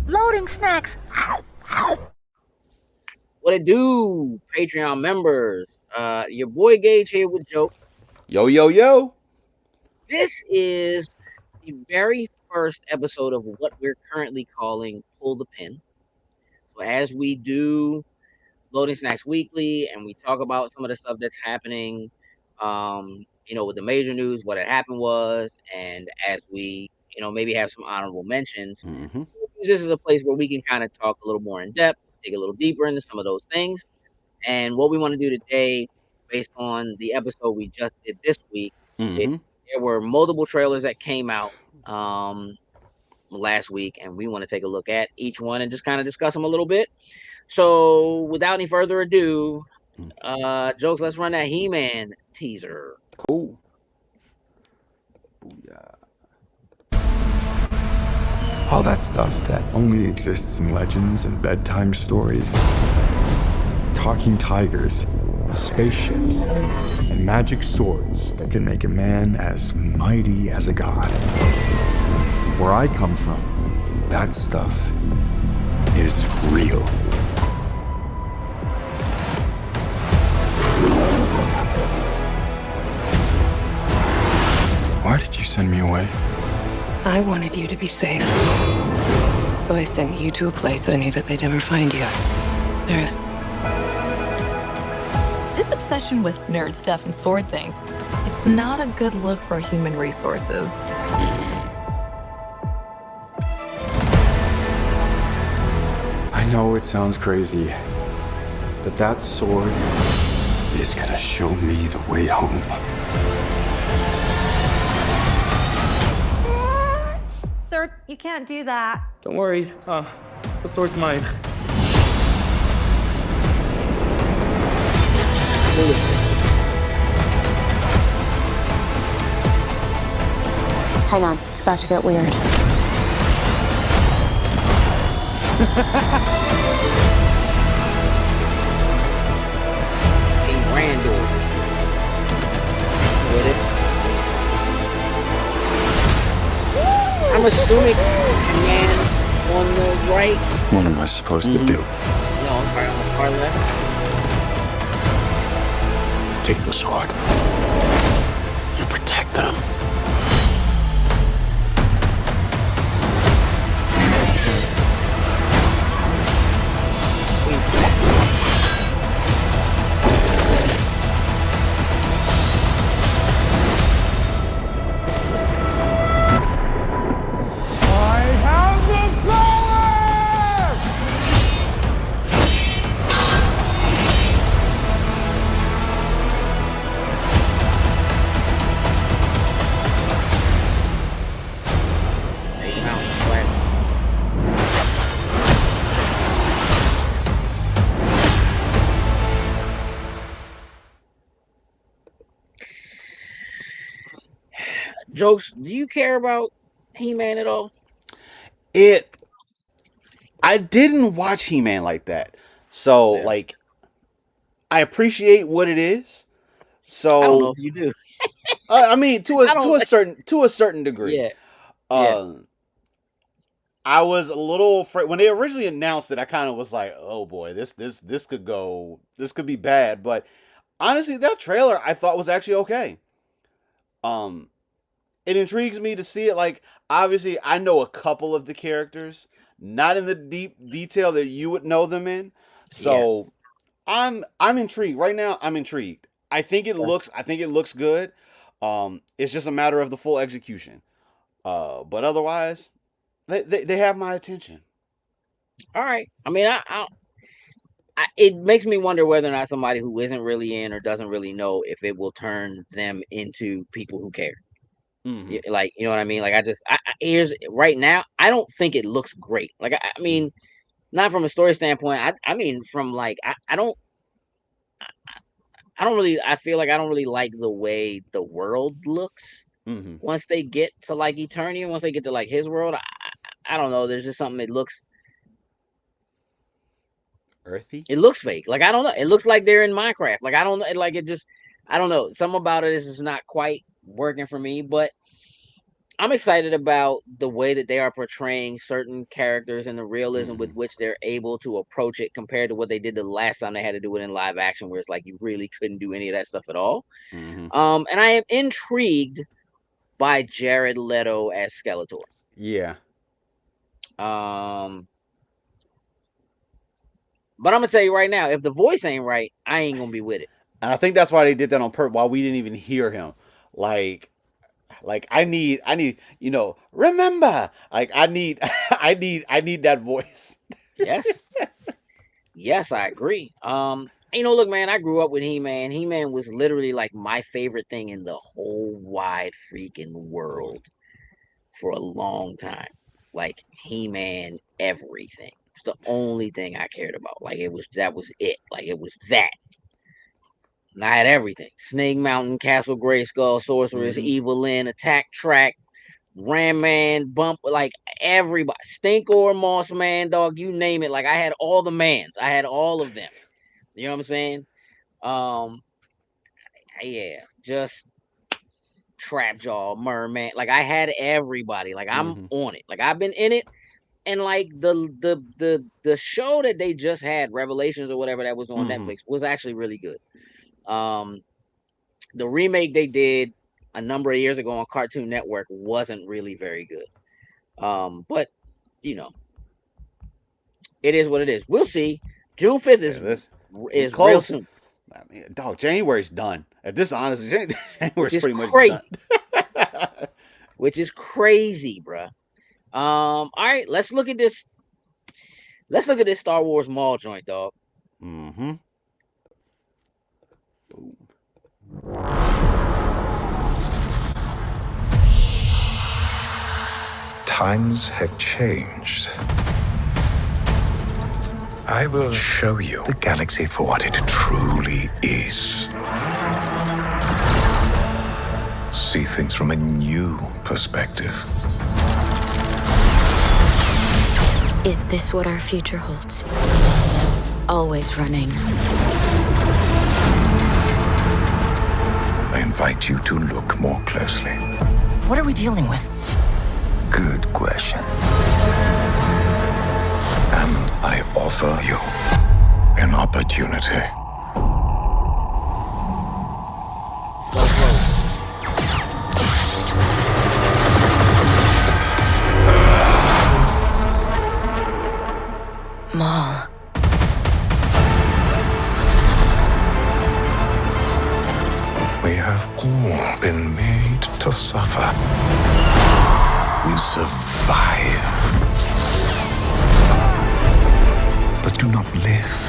Loading snacks. What it do, Patreon members? Your boy Gage here with Joke. Yo, yo, yo. This is the very first episode of what we're currently calling Pull the Pin. So as we do Loading Snacks Weekly and we talk about some of the stuff that's happening, with the major news, what had happened was, and as we, maybe have some honorable mentions, Mm-hmm. this is a place where we can kind of talk a little more in depth, dig a little deeper into some of those things. And what we want to do today, based on the episode we just did this week, is Mm-hmm. there were multiple trailers that came out last week, and we want to take a look at each one and just kind of discuss them a little bit. So, without any further ado, Jokes, let's run that He-Man teaser. Cool. Booyah. All that stuff that only exists in legends and bedtime stories. Talking tigers, spaceships, and magic swords that can make a man as mighty as a god. Where I come from, that stuff is real. Why did you send me away? I wanted you to be safe. So I sent you to a place I knew that they'd never find you. There's This obsession with nerd stuff and sword things, it's not a good look for human resources. I know it sounds crazy, but that sword is gonna show me the way home. Sir, you can't do that. Don't worry, the sword's mine. Hang on, it's about to get weird. King Randall with it. I'm assuming the man on the right. What am I supposed to do? No, I'm sorry, on the far left. Take the sword. You protect them. Space Mountain Flag. Jokes, do you care about He-Man at all? I didn't watch He-Man like that. So, Yeah. I appreciate what it is. So, I don't know if you do. I mean, to I a don't- to a certain degree. Yeah. I was a little afraid when they originally announced it. I kind of was like, "Oh boy, this could be bad." But honestly, that trailer I thought was actually okay. It intrigues me to see it. Like, obviously, I know a couple of the characters, not in the deep detail that you would know them in. So, I'm intrigued right now. I'm intrigued. I think it looks good. It's just a matter of the full execution. But otherwise, they have my attention. All right. I mean, it makes me wonder whether or not somebody who isn't really in or doesn't really know if it will turn them into people who care. Mhm. Like, you know what I mean? Like, here's right now. I don't think it looks great. Like, I mean, not from a story standpoint. I mean, from like, I don't really. I feel like I don't really like the way the world looks Mhm. once they get to like Eternia. Once they get to like his world, I don't know. There's just something that looks. Earthy. It looks fake. Like, I don't know. It looks like they're in Minecraft. Like, I don't know. Like, it just. I don't know. Something about it is just not quite working for me. But I'm excited about the way that they are portraying certain characters and the realism with which they're able to approach it compared to what they did the last time they had to do it in live action, where it's like you really couldn't do any of that stuff at all. Mm-hmm. And I am intrigued by Jared Leto as Skeletor. Yeah. Um, but I'm gonna tell you right now, if the voice ain't right, I ain't gonna be with it. And I think that's why they did that on purpose. Why we didn't even hear him. Like, remember. Like, I need, I need that voice. Yes, yes, I agree. Look, man, I grew up with He-Man. He-Man was literally like my favorite thing in the whole wide freaking World. world for a long time. Like He-Man, everything. It's the only thing I cared about. Like that was it. Like it was that. And I had everything. Snake Mountain, Castle Grayskull, Sorceress, Mm-hmm. Evelyn, Attack Track, Ram Man, Bump, like everybody. Stinkor, Moss Man, dog, you name it. Like I had all the mans. I had all of them. You know what I'm saying? Um, yeah, just Trapjaw, Merman. Like I had everybody. Like I'm Mm-hmm. on it. Like I've been in it. And like the show that they just had, Revelations or whatever that was on Mm-hmm. Netflix, was actually really good. Um, the remake they did a number of years ago on Cartoon Network wasn't really very good. But you know, it is what it is. We'll see. June 5th Yeah, this we is real close. soon, I mean, dog, January's done. At this, honestly, which January's is pretty much done. crazy. Which is crazy, bruh. All right, let's look at this. Let's look at this Star Wars mall joint, dog. Mm-hmm. Boom. Times have changed. I will show you the galaxy for what it truly is. See things from a new perspective. Is this what our future holds? Always running. I invite you to look more closely. What are we dealing with? Good question. And I offer you an opportunity. So close. Maul. We have all been made to suffer. We survive, but do not live.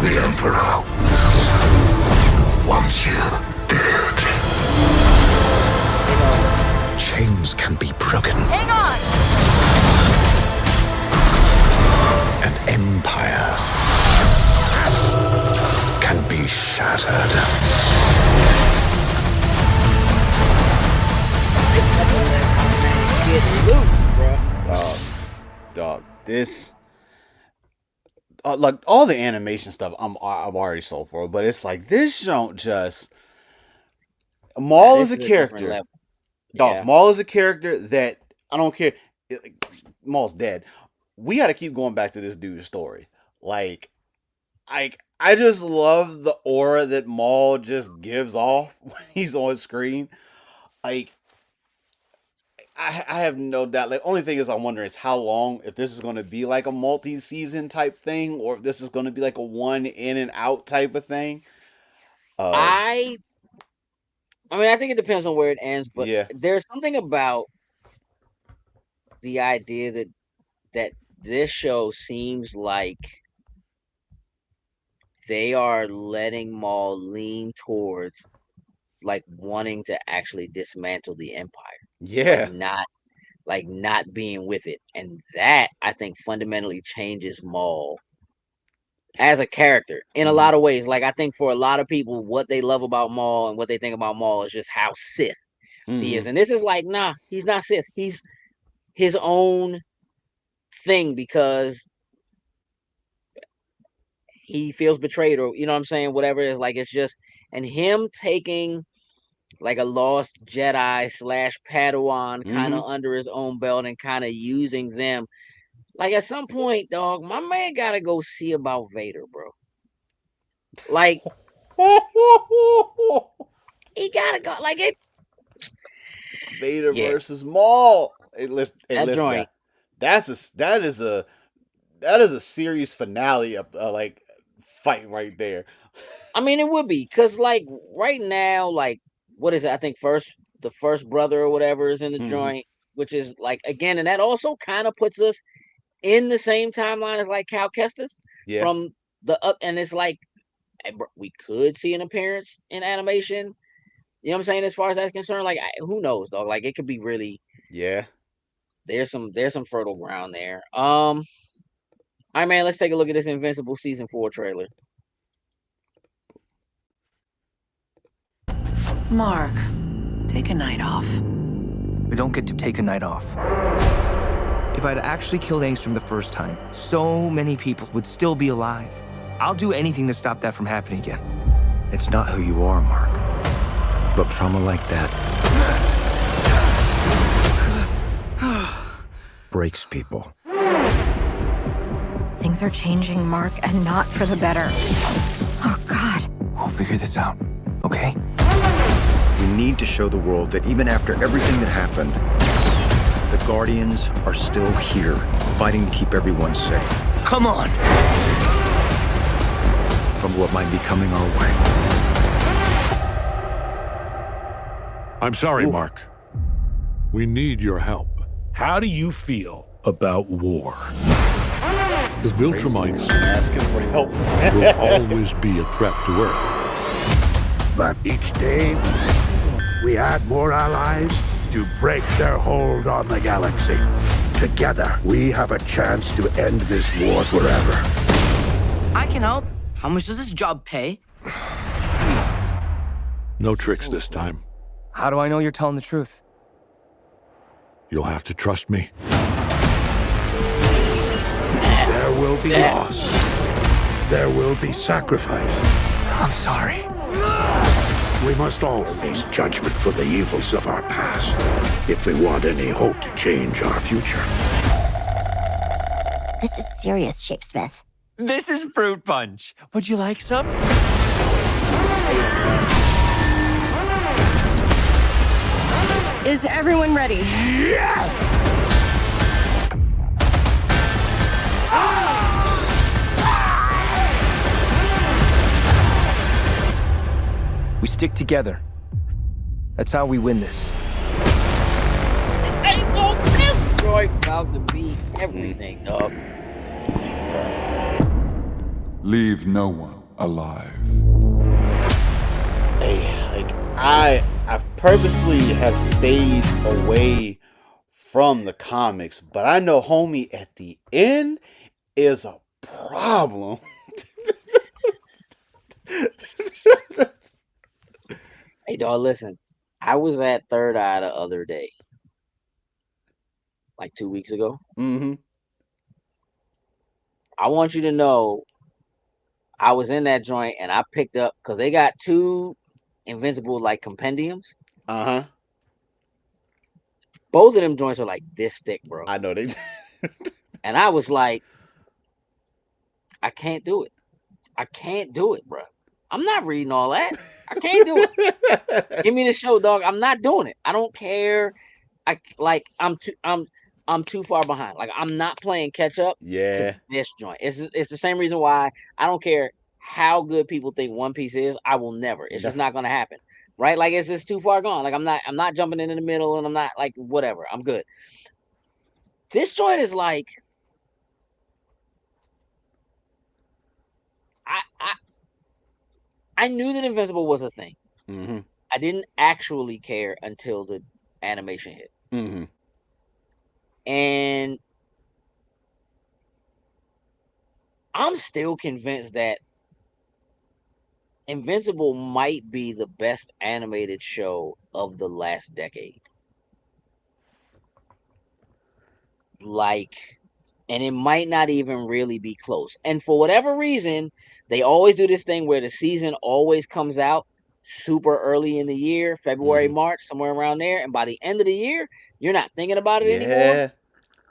The Emperor wants you dead. Chains can be broken. Hang on! And empires can be shattered. Get loose, bro. Dog, this. Like all the animation stuff, I'm already sold for, but it's like this don't just. Now Maul is this a is a different character. level. Dog, Yeah. Maul is a character that I don't care. Maul's dead. We got to keep going back to this dude's story. I just love the aura that Maul just gives off when he's on screen. Like, I have no doubt. Like, only thing is, I'm wondering is how long, if this is going to be like a multi-season type thing, or if this is going to be like a one in and out type of thing. I mean, I think it depends on where it ends, but Yeah. there's something about the idea that this show seems like they are letting Maul lean towards like wanting to actually dismantle the empire, like Yeah. not being with it, and that I think fundamentally changes Maul as a character in a Mm-hmm. lot of ways. Like I think for a lot of people, what they love about Maul and what they think about Maul is just how Sith he Mm-hmm. is, and this is like, nah, he's not Sith. He's his own thing because he feels betrayed, or you know what I'm saying, whatever it is. Like it's just, and him taking like a lost Jedi slash Padawan kind of under his own belt and kind of using them. Like at some point, dog, my man gotta go see about Vader, bro. Like he gotta go. Like it. Vader Yeah, versus Maul. Hey, that listen, guy. joint. That is a series finale of like fight right there. I mean, it would be because like right now, like what is it? I think the first brother or whatever is in the joint, which is like again, and that also kind of puts us in the same timeline as like Cal Kestis Yeah. from the up, and it's like we could see an appearance in animation. You know what I'm saying? As far as that's concerned, like who knows, dog? Like it could be really. Yeah. There's some fertile ground there. All right, man. Let's take a look at this Invincible season 4 trailer. Mark, take a night off. We don't get to take a night off. If I'd actually killed Angstrom the first time, so many people would still be alive. I'll do anything to stop that from happening again. It's not who you are, Mark. But trauma like that breaks people. Things are changing, Mark, and not for the better. Oh, God. We'll figure this out, okay? We need to show the world that even after everything that happened, the Guardians are still here, fighting to keep everyone safe. Come on! From what might be coming our way. I'm sorry, Mark. We need your help. How do you feel about war? The Viltrumites asking for help will always be a threat to Earth. But each day, we add more allies to break their hold on the galaxy. Together, we have a chance to end this war forever. I can help. How much does this job pay? No tricks this time. How do I know you're telling the truth? You'll have to trust me. There will be loss. There will be sacrifice. I'm sorry. We must all face judgment for the evils of our past if we want any hope to change our future. This is serious, Shapesmith. This is fruit punch. Would you like some? Is everyone ready? Yes! We stick together. That's how we win this. Hey, look, this joint about to be everything, dog. Leave no one alive. Hey, like I purposely have stayed away from the comics, but I know homie at the end is a problem. Hey, dog, listen. I was at Third Eye the other day, like 2 weeks ago. Mm-hmm. I want you to know I was in that joint and I picked up, because they got 2 Invincible, like, compendiums. Uh-huh. Both of them joints are like this thick, bro. I know they. And I was like, I can't do it. I can't do it, bro. I'm not reading all that. I can't do it. Give me the show, dog. I'm not doing it. I don't care. I'm too far behind. Like I'm not playing catch up. Yeah. To this joint. It's the same reason why I don't care how good people think One Piece is. I will never. It's just not gonna happen. Right? Like it's just too far gone. Like I'm not jumping in the middle, and I'm not like whatever. I'm good. This joint is like I knew that Invincible was a thing. Mm-hmm. I didn't actually care until the animation hit. Mm-hmm. And I'm still convinced that Invincible might be the best animated show of the last decade. Like, and it might not even really be close. And for whatever reason, They always do this thing where the season always comes out super early in the year, February, March, somewhere around there, and by the end of the year, you're not thinking about it anymore. Yeah.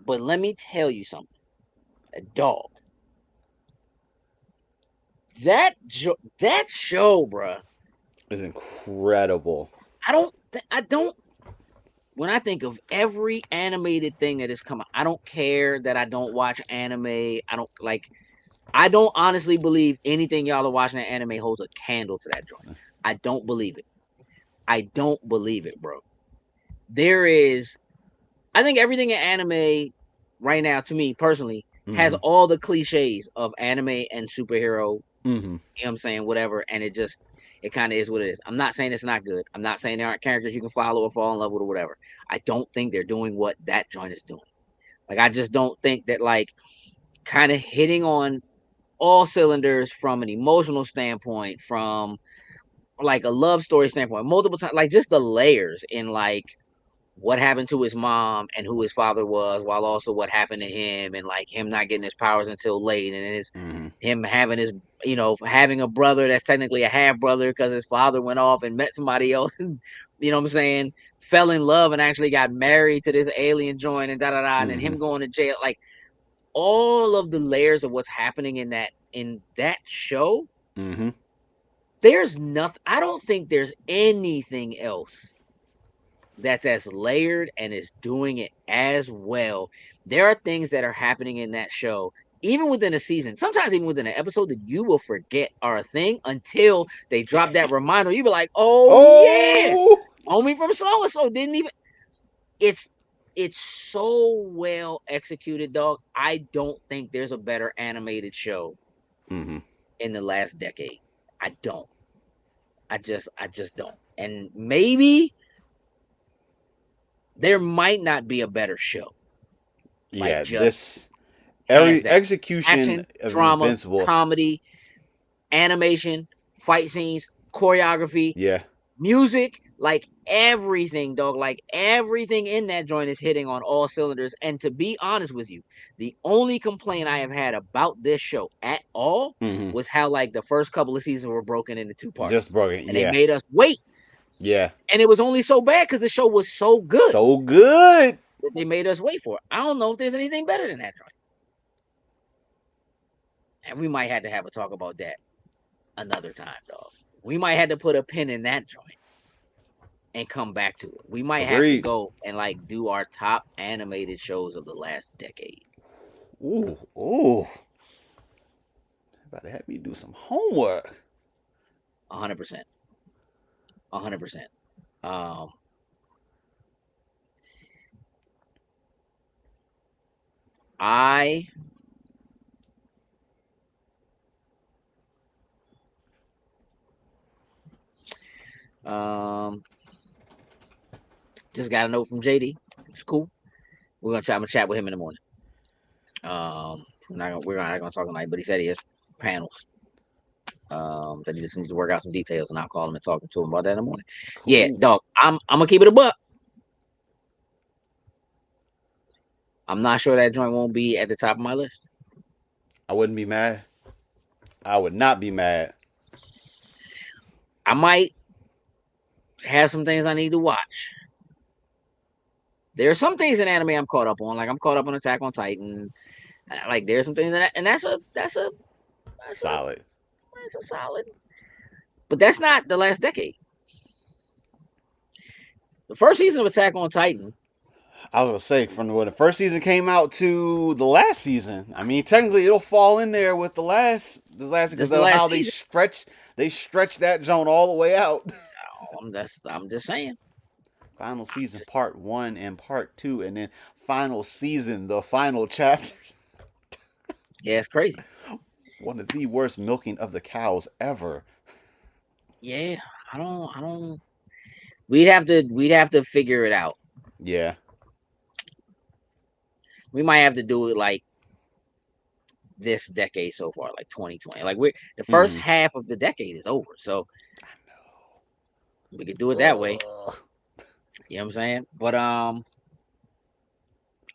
But let me tell you something, a dog. That show, bruh, Is incredible. I don't. When I think of every animated thing that has come out, I don't care that I don't watch anime. I don't honestly believe anything y'all are watching that anime holds a candle to that joint. I don't believe it. I don't believe it, bro. I think everything in anime right now, to me personally, has all the cliches of anime and superhero. You know what I'm saying? Whatever. And it kind of is what it is. I'm not saying it's not good. I'm not saying there aren't characters you can follow or fall in love with or whatever. I don't think they're doing what that joint is doing. Like, I just don't think that, like, kind of hitting on all cylinders from an emotional standpoint, from like a love story standpoint, multiple times, like just the layers in like what happened to his mom and who his father was, while also what happened to him and like him not getting his powers until late, and him having his having a brother that's technically a half brother because his father went off and met somebody else and what I'm saying, fell in love and actually got married to this alien joint and and then him going to jail, like all of the layers of what's happening in that show. There's nothing. I don't think there's anything else that's as layered and is doing it as well. There are things that are happening in that show, even within a season, sometimes even within an episode, that you will forget are a thing until they drop that reminder. You be like, oh yeah, homie from so and so didn't even. It's so well executed, dog. I don't think there's a better animated show in the last decade. I don't. I just don't. And maybe there might not be a better show. Yeah, Like, just this hands every down. execution Action, of drama, Invincible. comedy, animation, fight scenes, choreography, Yeah. music, like everything, dog. Like everything in that joint is hitting on all cylinders. And to be honest with you, the only complaint I have had about this show at all was how like the first couple of seasons were broken into two parts. Just broken. And they Yeah. made us wait. Yeah. And it was only so bad because the show was so good. So good. That they made us wait for it. I don't know if there's anything better than that joint. And we might have to have a talk about that another time, dog. We might have to put a pin in that joint and come back to it. We might have to go and like do our top animated shows of the last decade. Ooh. About to have me do some homework. 100%. 100%. I just got a note from JD. It's cool. I'm gonna chat with him in the morning. We're not gonna talk tonight, but he said he has panels. That he just needs to work out some details, and I'll call him and talk to him about that in the morning. Cool. Yeah, dog. I'm gonna keep it a buck. I'm not sure that joint won't be at the top of my list. I wouldn't be mad. I would not be mad. I might have some things I need to watch. There are some things in anime I'm caught up on. Like I'm caught up on Attack on Titan. Like there's some things and that's solid. That's a solid. But that's not the last decade. The first season of Attack on Titan. I was gonna say from when the first season came out to the last season. I mean, technically it'll fall in there with the last because how they stretch that zone all the way out. I'm just saying. Final season part 1 and part 2, and then final season, the final chapters. Yeah, it's crazy. One of the worst milking of the cows ever. Yeah, I don't. We'd have to figure it out. Yeah. We might have to do it like this decade so far, like 2020. Like the first half of the decade is over, so I know we could do it that way. You know what I'm saying? But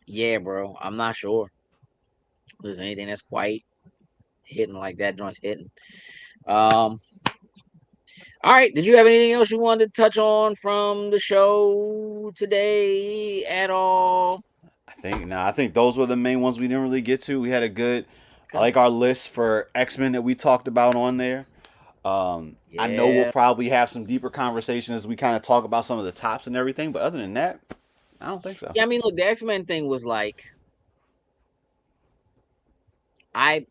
yeah, bro, I'm not sure if there's anything that's quite hitting like that joint's hitting. All right. Did you have anything else you wanted to touch on from the show today at all? I think those were the main ones we didn't really get to. We had a good, Okay. I like our list for X-Men that we talked about on there. I know we'll Yeah. probably have some deeper conversation as we kind of talk about some of the tops and everything, but other than that, I don't think so. Yeah, I mean, look, the X-Men thing was like, I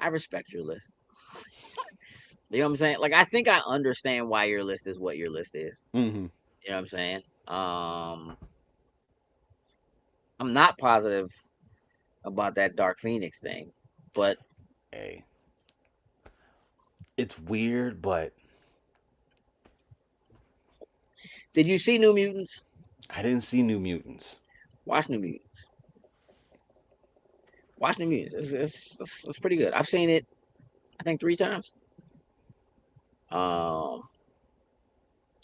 respect your list. You know what I'm saying? Like, I think I understand why your list is what your list is. Mm-hmm. You know what I'm saying? I'm not positive about that Dark Phoenix thing, but Hey, it's weird, but did you see New Mutants? I didn't see New Mutants. Watch New Mutants. Watch New Mutants. It's pretty good. I've seen it, I think 3 times. I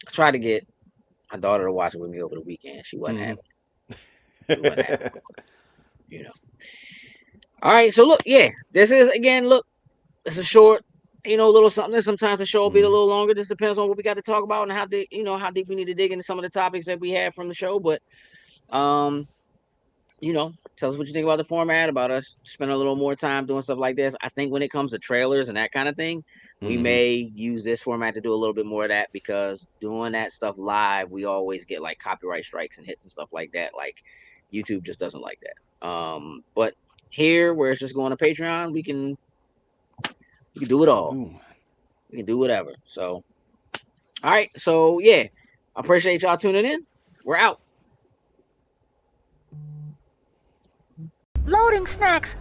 tried to get my daughter to watch it with me over the weekend. She wasn't having it. She wasn't having it. You know. All right, so look, yeah, this is again. Look, it's a short, little something. Sometimes the show will be a little longer. Just depends on what we got to talk about and how deep, how deep we need to dig into some of the topics that we have from the show. But, tell us what you think about the format, about us spending a little more time doing stuff like this. I think when it comes to trailers and that kind of thing, we may use this format to do a little bit more of that, because doing that stuff live, we always get like copyright strikes and hits and stuff like that. Like YouTube just doesn't like that. But here, where it's just going to Patreon, we can do it all. We can do whatever. So, all right. So, yeah, I appreciate y'all tuning in. We're out. Loading snacks.